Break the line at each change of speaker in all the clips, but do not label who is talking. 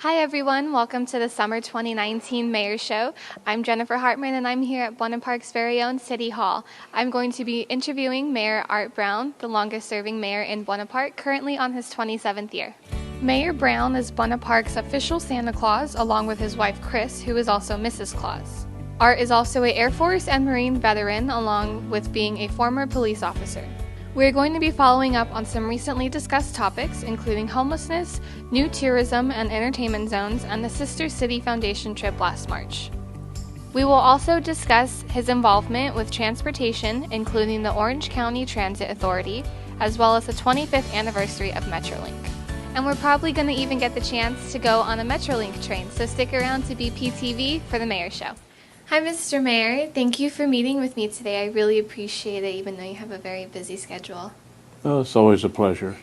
Hi everyone, welcome to the Summer 2019 Mayor Show. I'm Jennifer Hartman and I'm here at Buena Park's very own City Hall. I'm going to be interviewing Mayor Art Brown, the longest serving mayor in Buena Park, currently on his 27th year. Mayor Brown is Buena Park's official Santa Claus, along with his wife Chris, who is also Mrs. Claus. Art is also an Air Force and Marine veteran, along with being a former police officer. We're going to be following up on some recently discussed topics, including homelessness, new tourism and entertainment zones, and the Sister City Foundation trip last March. We will also discuss his involvement with transportation, including the Orange County Transit Authority, as well as the 25th anniversary of MetroLink. And we're probably going to even get the chance to go on a MetroLink train, so stick around to BPTV for the Mayor Show. Hi, Mr. Mayor. Thank you for meeting with me today. I really appreciate it, even though you have a very busy schedule.
Oh, it's always a pleasure.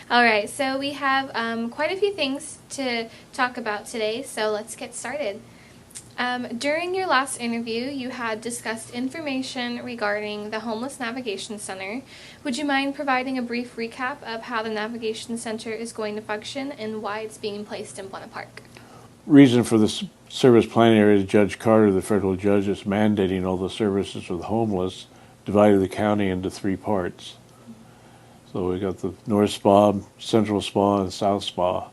All right, so we have quite a few things to talk about today, so let's get started. During your last interview, you had discussed information regarding the Homeless Navigation Center. Would you mind providing a brief recap of how the Navigation Center is going to function and why it's being placed in Buena Park?
Reason for the service planning area, Judge Carter, the federal judge, is mandating all the services for the homeless, divided the county into three parts. So we got the North Spa, Central Spa, and South Spa.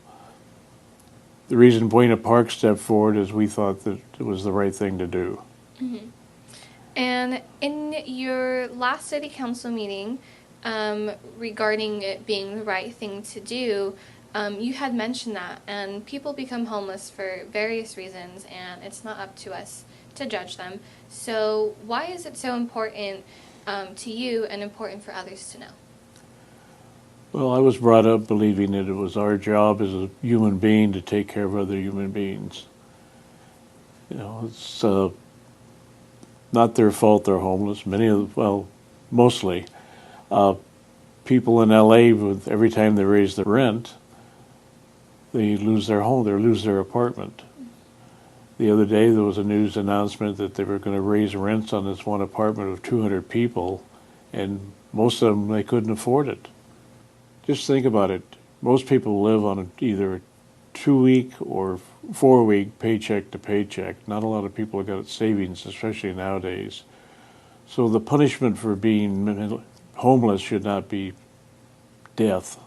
The reason Buena Park stepped forward is we thought that it was the right thing to do.
Mm-hmm. And in your last city council meeting, regarding it being the right thing to do, you had mentioned that, and people become homeless for various reasons, and it's not up to us to judge them. So why is it so important to you and important for others to know?
Well, I was brought up believing that it was our job as a human being to take care of other human beings. You know, it's not their fault they're homeless. Mostly. People in LA, every time they raise the rent, they lose their home, they lose their apartment. The other day there was a news announcement that they were going to raise rents on this one apartment of 200 people, and most of them, they couldn't afford it. Just think about it. Most people live on either a 2-week or 4-week paycheck to paycheck. Not a lot of people have got savings, especially nowadays. So the punishment for being homeless should not be death.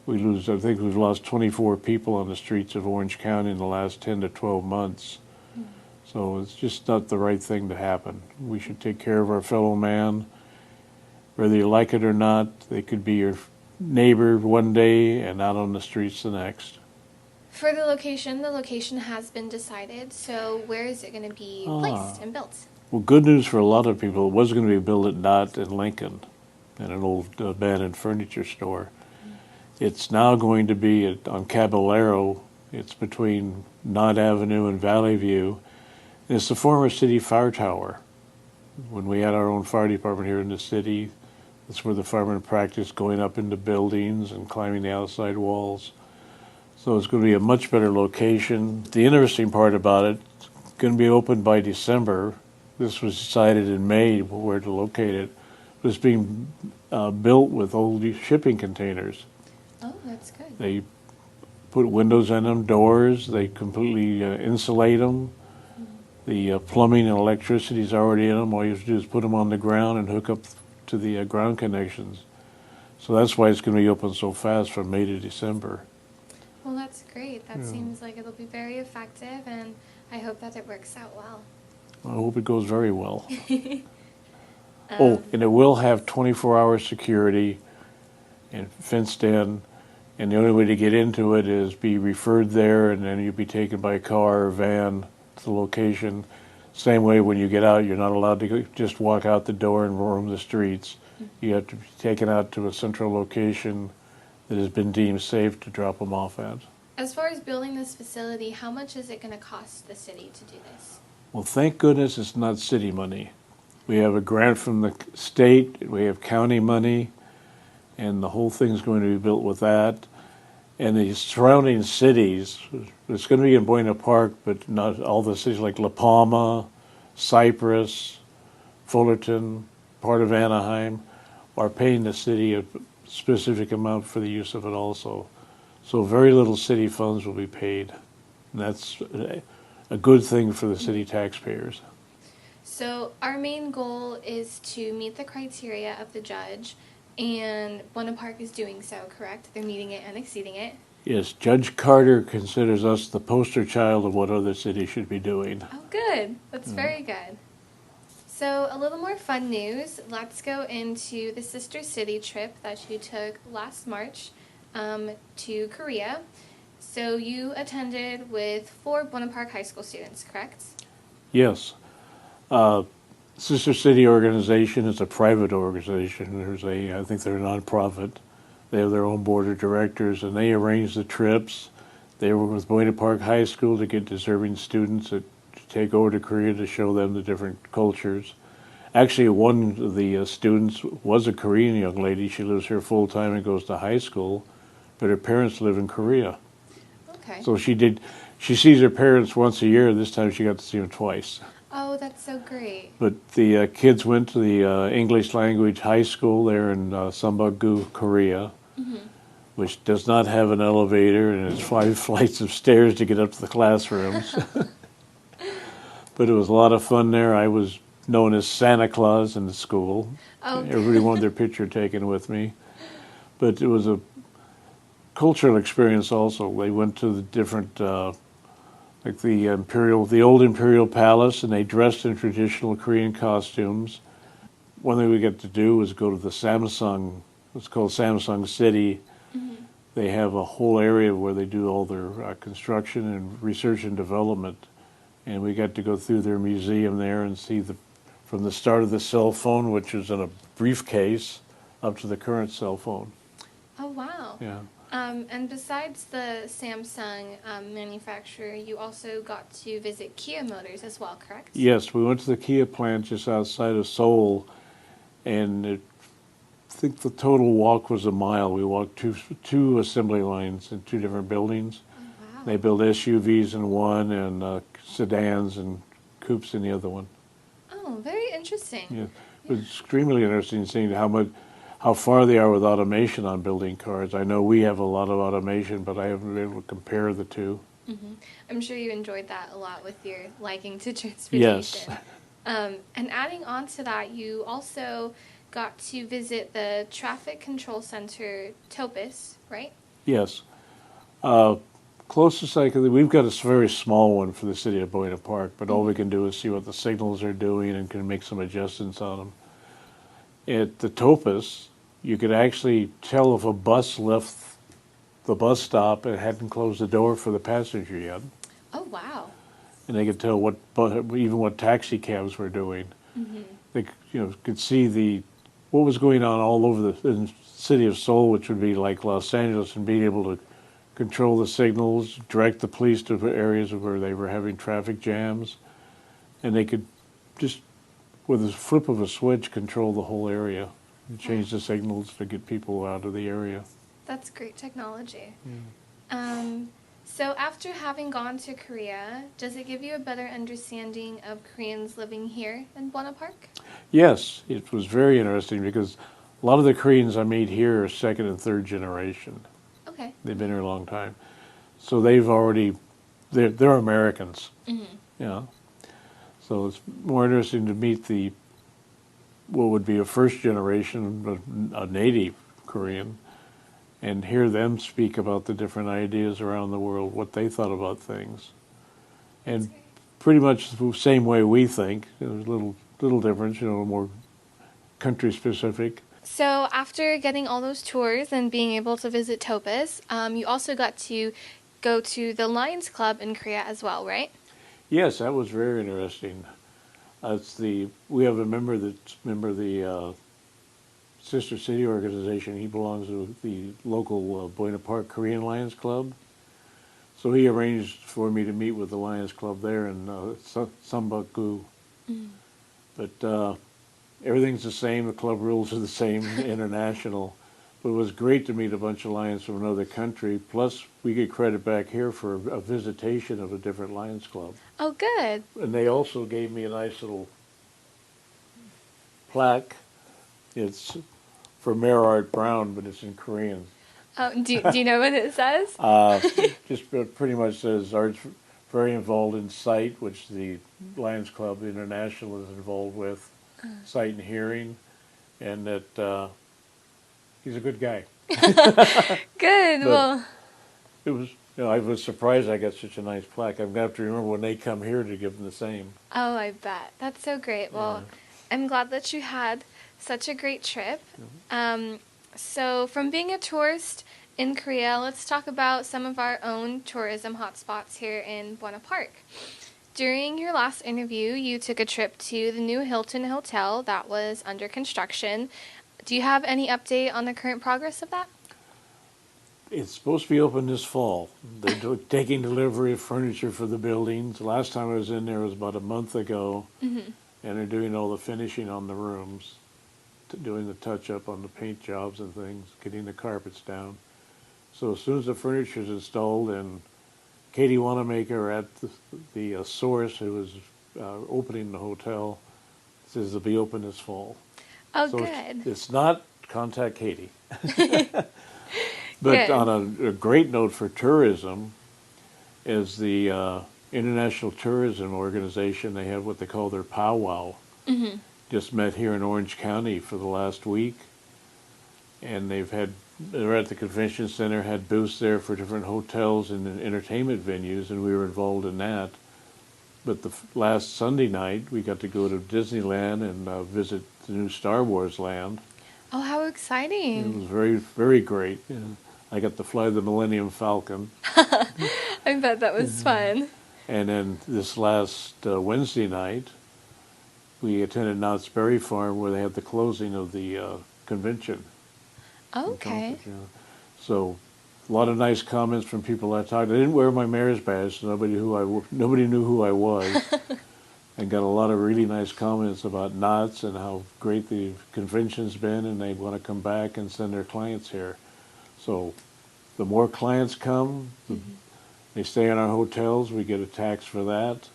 I think we've lost 24 people on the streets of Orange County in the last 10 to 12 months. So it's just not the right thing to happen. We should take care of our fellow man. Whether you like it or not, they could be your neighbor one day and out on the streets the next.
For the location has been decided, so where is it going to be placed and built?
Well, good news for a lot of people, it was going to be built at Knott in Lincoln, in an old abandoned furniture store. It's now going to be on Caballero. It's between Knott Avenue and Valley View. It's the former city fire tower. When we had our own fire department here in the city, that's where the firemen practiced going up into buildings and climbing the outside walls. So it's going to be a much better location. The interesting part about it, it's going to be open by December. This was decided in May where to locate it. But it's being built with old shipping containers.
Oh, that's good.
They put windows in them, doors. They completely insulate them. The plumbing and electricity is already in them. All you have to do is put them on the ground and hook up to the ground connections. So that's why it's going to be open so fast from May to December.
Well, that's great. That seems like it'll be very effective, and I hope that it works out well.
I hope it goes very well. And it will have 24-hour security and fenced in, and the only way to get into it is be referred there, and then you'll be taken by car or van to the location. Same way when you get out, you're not allowed to just walk out the door and roam the streets. You have to be taken out to a central location that has been deemed safe to drop them off at.
As far as building this facility, how much is it going to cost the city to do this?
Well, thank goodness it's not city money. We have a grant from the state, we have county money, and the whole thing's going to be built with that. And the surrounding cities, it's going to be in Buena Park, but not all the cities like La Palma, Cypress, Fullerton, part of Anaheim, are paying the city a specific amount for the use of it also. So very little city funds will be paid. And that's a good thing for the city taxpayers.
So our main goal is to meet the criteria of the judge, and Buena Park is doing so, correct? They're meeting it and exceeding it.
Yes, Judge Carter considers us the poster child of what other cities should be doing.
Oh, good. That's very good. So a little more fun news. Let's go into the sister city trip that you took last March to Korea. So you attended with 4 Buena Park High School students, correct?
Yes. Sister City organization is a private organization. I think they're a nonprofit. They have their own board of directors, and they arrange the trips. They work with Buena Park High School to get deserving students to take over to Korea to show them the different cultures. Actually, one of the students was a Korean young lady. She lives here full time and goes to high school, but her parents live in Korea.
Okay.
So she sees her parents once a year. This time she got to see them twice.
Oh, that's so great.
But the kids went to the English language high school there in Sambakgu, Korea, which does not have an elevator, and it's 5 flights of stairs to get up to the classrooms. But it was a lot of fun there. I was known as Santa Claus in the school.
Oh.
Everybody wanted their picture taken with me. But it was a cultural experience also. They went to the different, like the old Imperial Palace, and they dressed in traditional Korean costumes. One thing we got to do was go to the Samsung, it's called Samsung City. They have a whole area where they do all their construction and research and development. And we got to go through their museum there and see from the start of the cell phone, which was in a briefcase, up to the current cell phone.
Oh, wow.
Yeah.
And besides the Samsung manufacturer, you also got to visit Kia Motors as well, correct?
Yes, we went to the Kia plant just outside of Seoul, and I think the total walk was a mile. We walked two assembly lines in 2 different buildings.
Oh, wow.
They build SUVs in one and sedans and coupes in the other one.
Oh, very interesting.
Yeah. It was extremely interesting seeing how far they are with automation on building cars. I know we have a lot of automation, but I haven't been able to compare the two.
I'm sure you enjoyed that a lot with your liking to transportation.
Yes.
And adding on to that, you also got to visit the Traffic Control Center, Topus, right?
Yes. Closest I can, we've got a very small one for the city of Buena Park, but all we can do is see what the signals are doing and can make some adjustments on them. At the Topus, you could actually tell if a bus left the bus stop and hadn't closed the door for the passenger yet.
Oh, wow.
And they could tell even what taxi cabs were doing. They could see what was going on all over the city of Seoul, which would be like Los Angeles, and being able to control the signals, direct the police to areas where they were having traffic jams, and they could just, with a flip of a switch, control the whole area and change the signals to get people out of the area.
That's great technology. So after having gone to Korea, does it give you a better understanding of Koreans living here in Buena Park?
Yes, it was very interesting because a lot of the Koreans I meet here are 2nd and 3rd generation.
Okay.
They've been here a long time. So they're Americans. Yeah. So it's more interesting to meet what would be a 1st generation, a native Korean, and hear them speak about the different ideas around the world, what they thought about things. And pretty much the same way we think. There's a little difference, more country specific.
So after getting all those tours and being able to visit Topus, you also got to go to the Lions Club in Korea as well, right?
Yes, that was very interesting. We have a member of the Sister City organization. He belongs to the local Buena Park Korean Lions Club. So he arranged for me to meet with the Lions Club there in Sambakgu. But everything's the same. The club rules are the same, international. But it was great to meet a bunch of Lions from another country. Plus, we get credit back here for a visitation of a different Lions Club.
Oh, good.
And they also gave me a nice little plaque. It's for Mayor Art Brown, but it's in Korean.
Oh, do you know what it says?
Just pretty much says Art's very involved in sight, which the Lions Club International is involved with, sight and hearing, and that he's a good guy.
Good.
But
Well,
it was, I was surprised I got such a nice plaque. I'm going to have to remember when they come here to give them the same.
oh, I bet. That's so great. Well, I'm glad that you had such a great trip. So, from being a tourist in Korea, let's talk about some of our own tourism hotspots here in Buena Park. During your last interview, you took a trip to the new Hilton Hotel that was under construction. Do you have any update on the current progress of that?
It's supposed to be open this fall. They're taking delivery of furniture for the buildings. The last time I was in there was about a month ago, and they're doing all the finishing on the rooms, doing the touch-up on the paint jobs and things, getting the carpets down. So as soon as the furniture is installed, and Katie Wanamaker at the Source, who was opening the hotel, says it'll be open this fall.
Oh,
So
good.
it's not contact Katie. But
Good.
on a great note for tourism is the International Tourism Organization. They have what they call their powwow. Just met here in Orange County for the last week, and they're at the convention center, had booths there for different hotels and entertainment venues, and we were involved in that. But the last Sunday night, we got to go to Disneyland and visit the new Star Wars land.
Oh, how
It
exciting.
was very, very great. I got to fly the Millennium Falcon.
I bet that was fun.
And then this last Wednesday night, we attended Knott's Berry Farm where they had the closing of the convention.
Okay.
So a lot of nice comments from people I talked to. I didn't wear my mayor's badge, so nobody knew who I was. And got a lot of really nice comments about Knott's and how great the convention's been, and they want to come back and send their clients here. So the more clients come, they stay in our hotels, we get a tax for that.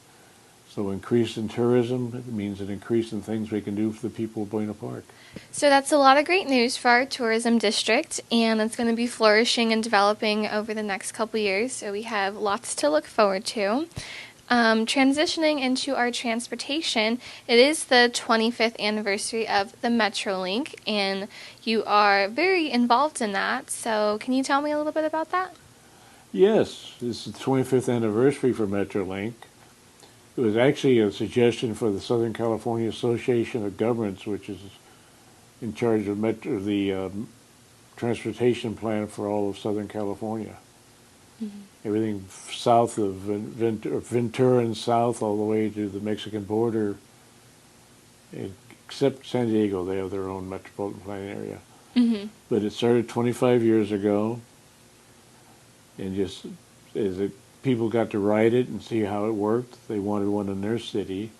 So increase in tourism, it means an increase in things we can do for the people of Buena Park.
So that's a lot of great news for our tourism district, and it's going to be flourishing and developing over the next couple years, so we have lots to look forward to. Transitioning into our transportation, it is the 25th anniversary of the MetroLink, and you are very involved in that, so can you tell me a little bit about that?
Yes, this is the 25th anniversary for MetroLink. It was actually a suggestion for the Southern California Association of Governments, which is in charge of the transportation plan for all of Southern California. Everything south of Ventura and south all the way to the Mexican border, except San Diego, they have their own metropolitan planning area. But it started 25 years ago, and just people got to ride it and see how it worked. They wanted one in their city.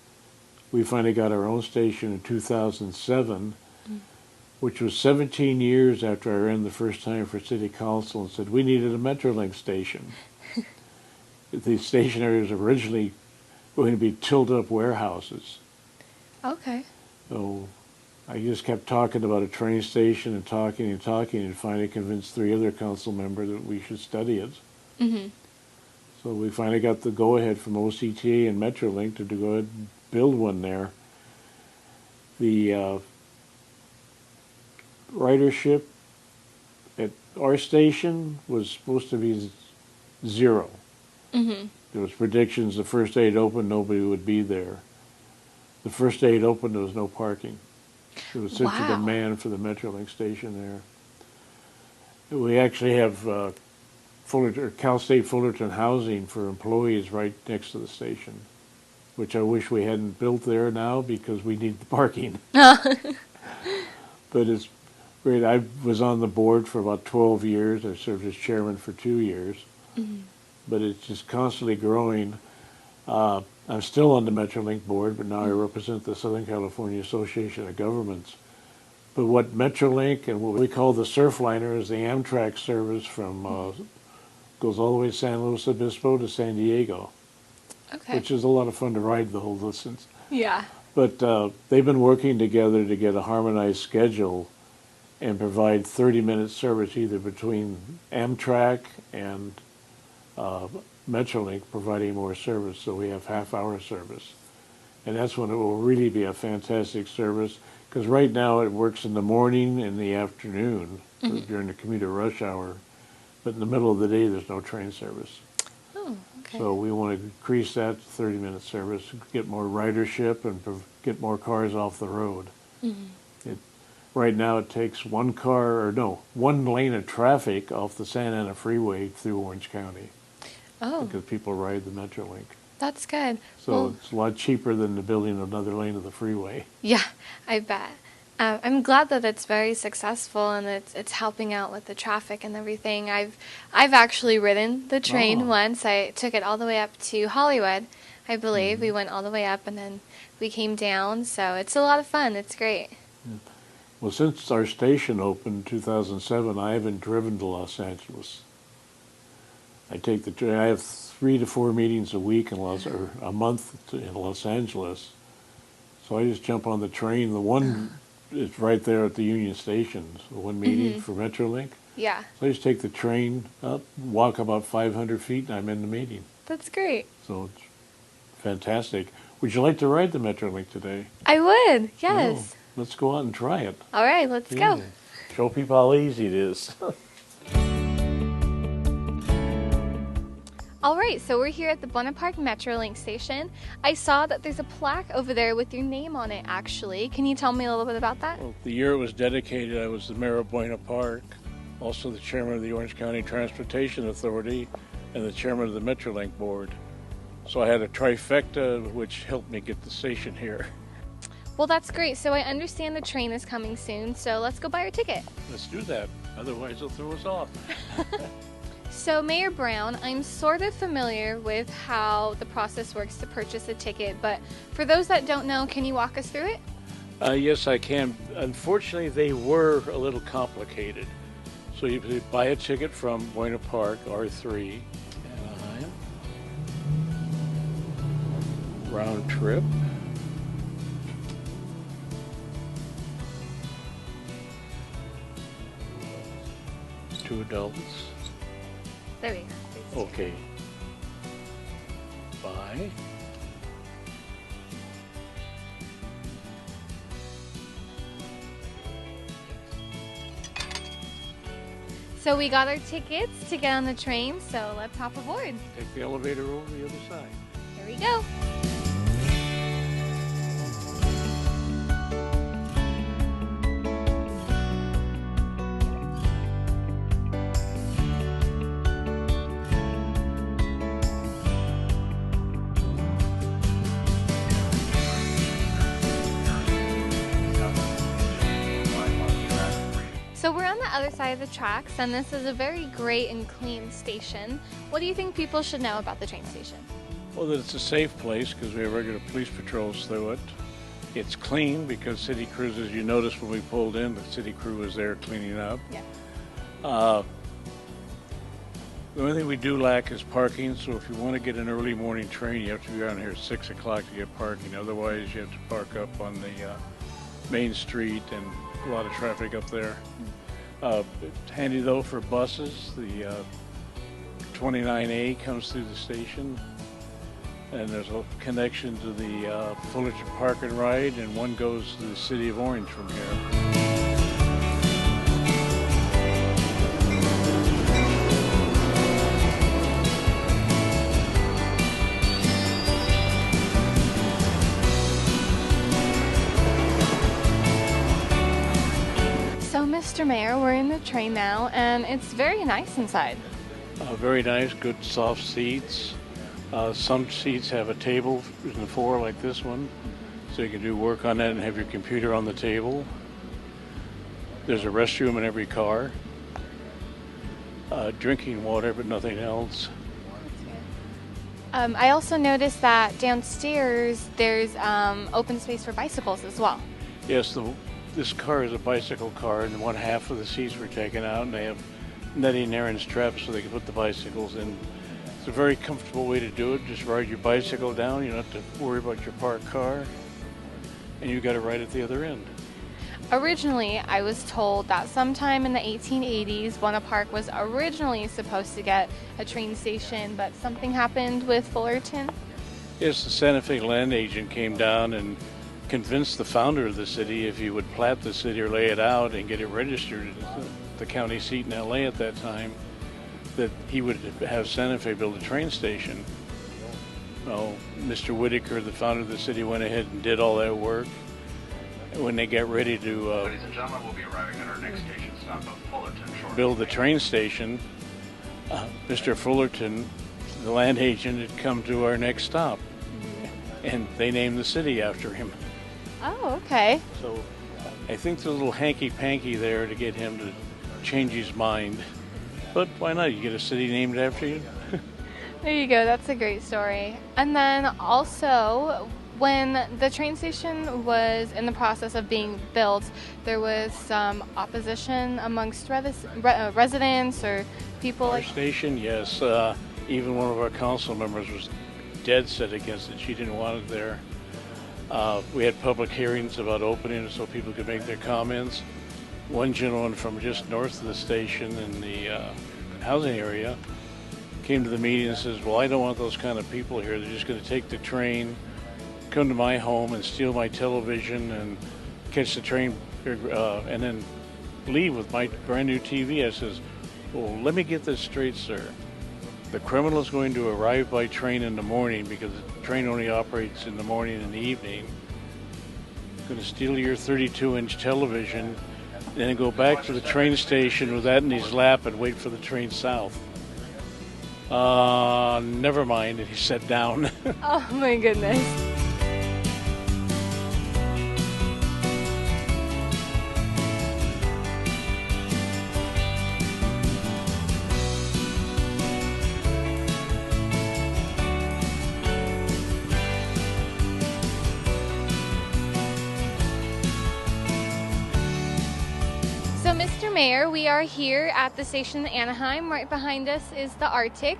We finally got our own station in 2007, which was 17 years after I ran the first time for city council and said we needed a MetroLink station. The station area was originally going to be tilt-up warehouses.
Okay.
So I just kept talking about a train station and talking and finally convinced 3 other council members that we should study it. So we finally got the go-ahead from OCTA and MetroLink to go ahead and build one there. The ridership at our station was supposed to be 0. There was predictions the first day it opened, nobody would be there. The first day it opened, there was no parking. There was such a demand for the MetroLink station there. We actually have Cal State Fullerton housing for employees right next to the station, which I wish we hadn't built there now because we need the parking. But it's great. I was on the board for about 12 years. I served as chairman for 2 years. But it's just constantly growing. I'm still on the MetroLink board, but now I represent the Southern California Association of Governments. But what MetroLink and what we call the Surfliner is the Amtrak service from goes all the way to San Luis Obispo to San Diego, which is a lot of fun to ride the whole distance.
Yeah.
But they've been working together to get a harmonized schedule, and provide 30-minute service either between Amtrak and MetroLink providing more service, so we have half-hour service. And that's when it will really be a fantastic service, because right now it works in the morning and the afternoon during the commuter rush hour, but in the middle of the day there's no train service.
Oh, okay.
So we want to increase that to 30-minute service, get more ridership and get more cars off the road. Right now it takes one lane of traffic off the Santa Ana Freeway through Orange County.
Oh.
Because people ride the MetroLink.
That's good.
So it's a lot cheaper than the building another lane of the freeway.
Yeah, I bet. I'm glad that it's very successful and it's helping out with the traffic and everything. I've actually ridden the train once. I took it all the way up to Hollywood, I believe. We went all the way up and then we came down. So it's a lot of fun. It's great.
Yeah. Well, since our station opened in 2007, I haven't driven to Los Angeles. I take the train. I have 3 to 4 meetings a week or a month in Los Angeles. So I just jump on the train. The one is right there at the Union Station. So one meeting for MetroLink.
Yeah.
So I just take the train up, walk about 500 feet, and I'm in the meeting.
That's great.
So it's fantastic. Would you like to ride the MetroLink today?
I would, yes.
Oh, let's go out and try it.
All right, let's go.
Show people how easy it is.
All right, so we're here at the Buena Park MetroLink station. I saw that there's a plaque over there with your name on it, actually. Can you tell me a little bit about that?
Well, the year it was dedicated, I was the mayor of Buena Park, also the chairman of the Orange County Transportation Authority, and the chairman of the MetroLink board. So I had a trifecta, which helped me get the station here.
Well, that's great. So I understand the train is coming soon, so let's go buy our ticket.
Let's do that. Otherwise, they'll throw us off.
So, Mayor Brown, I'm sort of familiar with how the process works to purchase a ticket, but for those that don't know, can you walk us through it?
Yes, I can. Unfortunately, they were a little complicated. So you buy a ticket from Buena Park, R3, Anaheim, round trip. Two adults.
There we go.
Okay. Buy.
So we got our tickets to get on the train, so let's hop aboard.
Take the elevator over the other side.
Here we go. So we're on the other side of the tracks, and this is a very great and clean station. What do you think people should know about the train station?
Well, that it's a safe place because we have regular police patrols through it. It's clean because city crews, as you noticed when we pulled in, the city crew was there cleaning up.
Yeah.
The only thing we do lack is parking, so if you want to get an early morning train, you have to be around here at 6 o'clock to get parking. Otherwise, you have to park up on the main street, and a lot of traffic up there. It's handy though for buses. The 29A comes through the station, and there's a connection to the Fullerton Park and Ride, and one goes to the city of Orange from here.
Mr. Mayor, we're in the train now, and it's very nice inside.
Very nice, good soft seats. Some seats have a table in the floor like this one, so you can do work on that and have your computer on the table. There's a restroom in every car. Drinking water, but nothing else.
I also noticed that downstairs there's open space for bicycles as well.
Yes, this car is a bicycle car, and one half of the seats were taken out, and they have netting there and straps so they can put the bicycles in. It's a very comfortable way to do it. Just ride your bicycle down. You don't have to worry about your parked car, and you got it right at the other end.
Originally, I was told that sometime in the 1880s, Buena Park was originally supposed to get a train station, but something happened with Fullerton.
Yes, the Santa Fe land agent came down and convinced the founder of the city if he would plat the city or lay it out and get it registered at the county seat in LA at that time, that he would have Santa Fe build a train station. Well, Mr. Whitaker, the founder of the city, went ahead and did all that work. When they got ready to
Ladies and gentlemen, we'll be arriving at our next station stop of Fullerton shortly.
build the train station, Mr. Fullerton, the land agent, had come to our next stop, and they named the city after him.
Oh, okay.
So I think there's a little hanky-panky there to get him to change his mind. But why not? You get a city named after you.
There you go. That's a great story. And then also, when the train station was in the process of being built, there was some opposition amongst residents or people
Our
like...
station, yes. Even one of our council members was dead set against it. She didn't want it there. We had public hearings about opening it so people could make their comments. One gentleman from just north of the station in the housing area came to the meeting and says, well, I don't want those kind of people here. They're just going to take the train, come to my home and steal my television and catch the train and then leave with my brand new TV. I says, well, let me get this straight, sir. The criminal is going to arrive by train in the morning because the train only operates in the morning and the evening. Going to steal your 32-inch television and then go back to the train station with that in his lap and wait for the train south. Never mind. And he sat down.
Oh my goodness. So, Mr. Mayor, we are here at the station in Anaheim. Right behind us is the Arctic.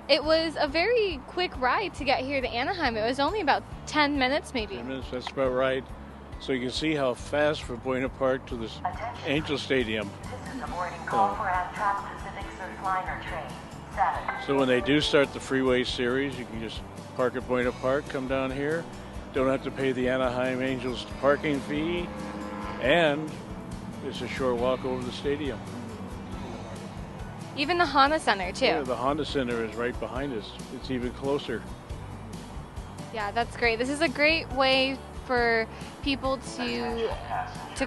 It was a very quick ride to get here to Anaheim. It was only about 10 minutes, maybe.
10 minutes, that's about right. So you can see how fast from Buena Park to the Angel Stadium.
This is a boarding call for Amtrak Pacific Surfliner train 7.
So when they do start the freeway series, you can just park at Buena Park, come down here. Don't have to pay the Anaheim Angels parking fee. And it's a short walk over the stadium.
Even the Honda Center, too.
Yeah, the Honda Center is right behind us. It's even closer.
Yeah, that's great. This is a great way for people to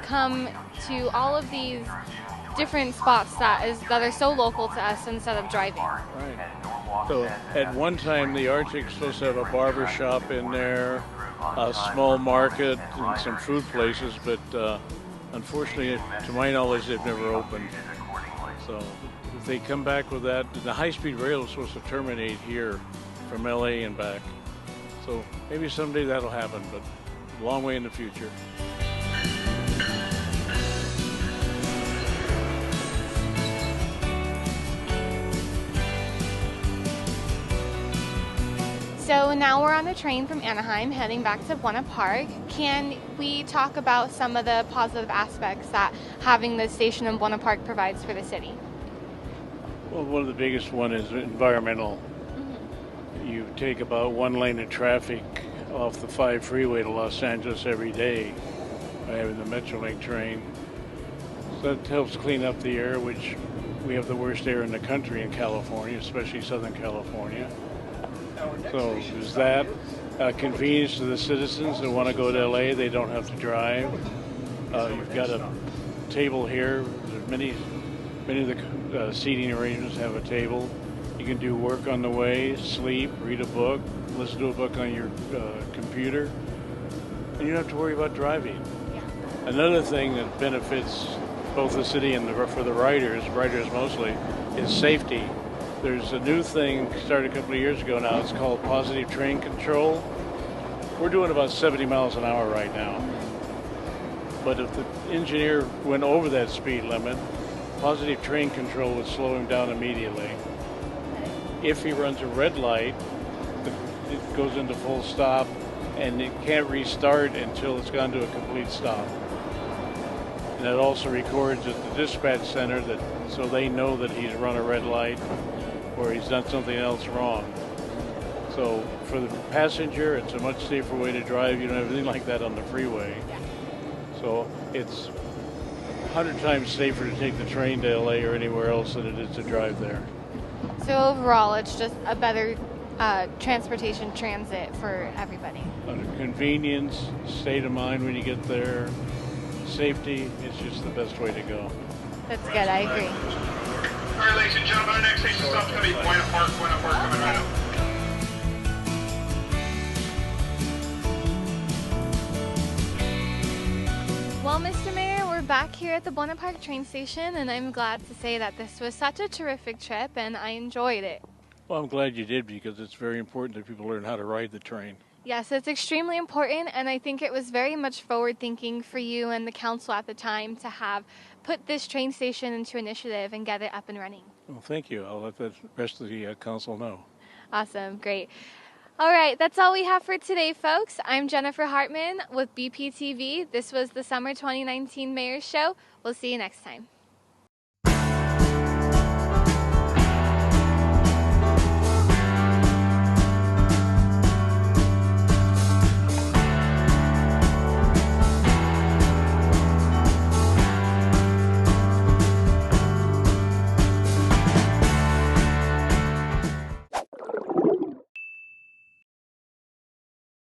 come to all of these different spots that are so local to us instead of driving.
Right. So at one time, the Arctic was supposed to have a barber shop in there, a small market, and some food places, but unfortunately, to my knowledge, they've never opened. So if they come back with that, the high-speed rail is supposed to terminate here from LA and back. So maybe someday that'll happen, but a long way in the future.
So now we're on the train from Anaheim heading back to Buena Park. Can we talk about some of the positive aspects that having the station in Buena Park provides for the city?
Well, one of the biggest one is environmental. You take about one lane of traffic off the 5 freeway to Los Angeles every day by having the MetroLink train. So that helps clean up the air, which we have the worst air in the country in California, especially Southern California. So there's that. Convenience to the citizens that want to go to LA, they don't have to drive. You've got a table here. There's many of the seating arrangements have a table. You can do work on the way, sleep, read a book, listen to a book on your computer, and you don't have to worry about driving.
Yeah.
Another thing that benefits both the city and for the riders mostly, is safety. There's a new thing started a couple of years ago now. It's called positive train control. We're doing about 70 miles an hour right now. But if the engineer went over that speed limit, positive train control would slow him down immediately. If he runs a red light, it goes into full stop, and it can't restart until it's gone to a complete stop. And it also records at the dispatch center so they know that he's run a red light or he's done something else wrong. So for the passenger, it's a much safer way to drive. You don't have anything like that on the freeway. So it's 100 times safer to take the train to LA or anywhere else than it is to drive there.
So overall, it's just a better transportation transit for everybody.
Convenience, state of mind when you get there, safety, it's just the best way to go.
That's good, I agree.
All right, ladies and gentlemen, our next station stop is going to be Buena Park coming right up.
Well, Mr. Mayor, we're back here at the Buena Park train station, and I'm glad to say that this was such a terrific trip, and I enjoyed it.
Well, I'm glad you did because it's very important that people learn how to ride the train.
Yes, it's extremely important, and I think it was very much forward-thinking for you and the council at the time to have put this train station into initiative and get it up and running.
Well, thank you. I'll let the rest of the council know.
Awesome, great. All right, that's all we have for today, folks. I'm Jennifer Hartman with BPTV. This was the Summer 2019 Mayor's Show. We'll see you next time.